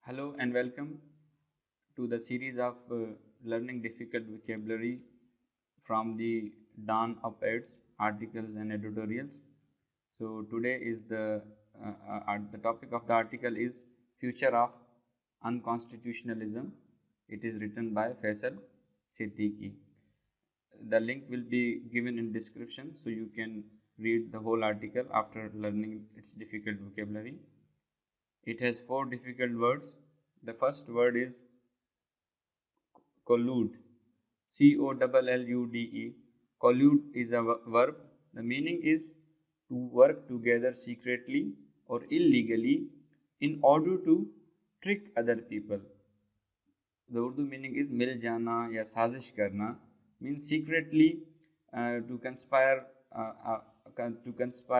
Hello and welcome to the series of learning difficult vocabulary from the Dawn op-eds, articles and editorials. So today is the topic of the article is Future of Unconstitutionalism. It is written by Faisal Siddiqui. The link will be given in description so you can read the whole article after learning its difficult vocabulary. It has 4 difficult words. The first word is collude. COLLUDE. Collude is a verb. The meaning is to work together secretly or illegally in order to trick other people. The Urdu meaning is मिल जाना या साजिश करना means secretly to conspire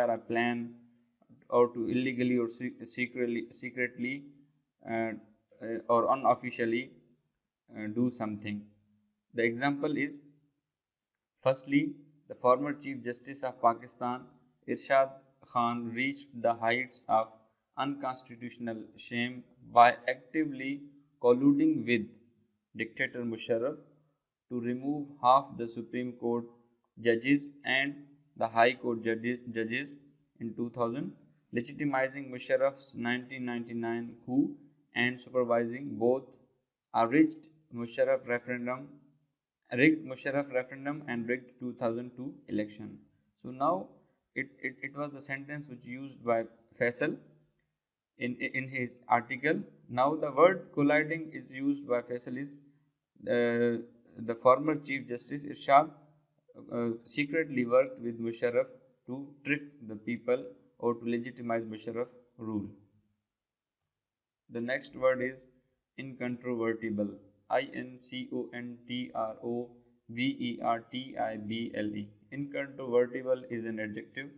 a plan or to illegally or secretly uh, or unofficially do something. The example is firstly, the former Chief Justice of Pakistan, Irshad Khan, reached the heights of unconstitutional shame by actively colluding with dictator Musharraf to remove half the Supreme Court judges and the High Court judges in 2000, legitimizing Musharraf's 1999 coup and supervising both a rigged Musharraf referendum and rigged 2002 election. So now it was the sentence which used by Faisal in his article. Now the word colliding is used by Faisal is the former Chief Justice Irshad secretly worked with Musharraf to trick the people or to legitimize Musharraf rule. The next word is incontrovertible. Incontrovertible. Incontrovertible is an adjective.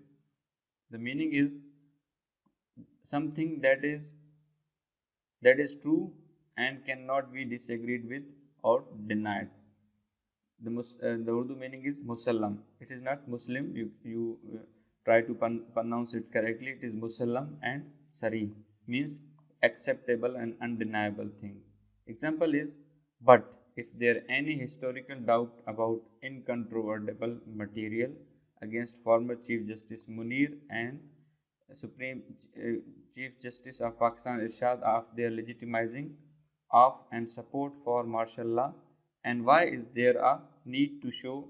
The meaning is something that is true and cannot be disagreed with or denied. The Urdu meaning is Musallam. It is not Muslim. You try to pronounce it correctly. It is Musallam and Sarih means acceptable and undeniable thing. Example is, but if there any historical doubt about incontrovertible material against former Chief Justice Munir and Supreme Chief Justice of Pakistan Irshad of their legitimizing of and support for martial law, and why is there a need to show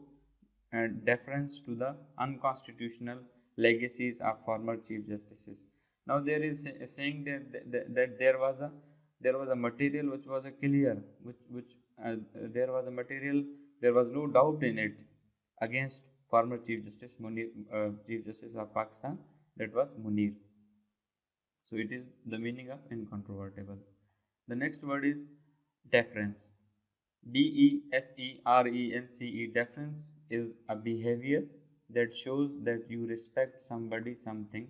deference to the unconstitutional legacies of former Chief Justices. Now there is saying that there was a material which was a clear, there was a material, there was no doubt in it against former Chief Justice Munir, Chief Justice of Pakistan, that was Munir. So it is the meaning of incontrovertible. The next word is deference. Deference. Deference is a behavior that shows that you respect somebody, something.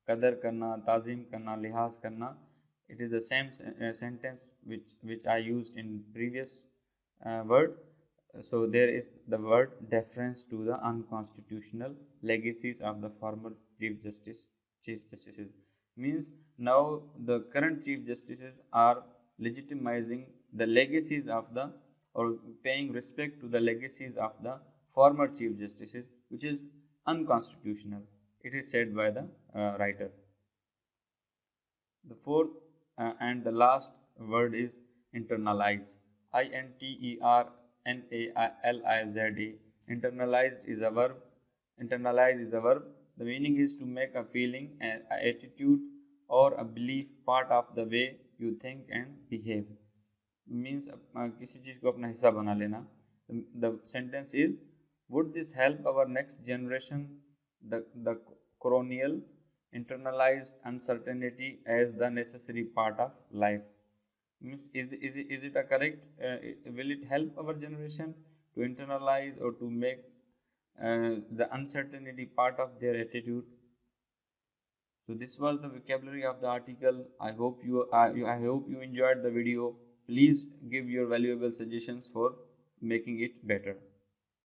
Qadar karna, tazim karna, lihaz karna. It is the same sentence which I used in previous word. So there is the word deference to the unconstitutional legacies of the former Chief Justices. Means now the current Chief Justices are legitimizing the legacies of the or paying respect to the legacies of the former Chief Justices, which is unconstitutional. It is said by the writer. The fourth and the last word is internalize. Internalize. Internalized is a verb. Internalize is a verb. The meaning is to make a feeling, an attitude, or a belief part of the way you think and behave. Means किसी चीज को अपना हिस्सा बना लेना. The sentence is, would this help our next generation? The colonial internalized uncertainty as the necessary part of life. Is it a correct? Will it help our generation to internalize or to make the uncertainty part of their attitude? So this was the vocabulary of the article. I hope you enjoyed the video. Please give your valuable suggestions for making it better.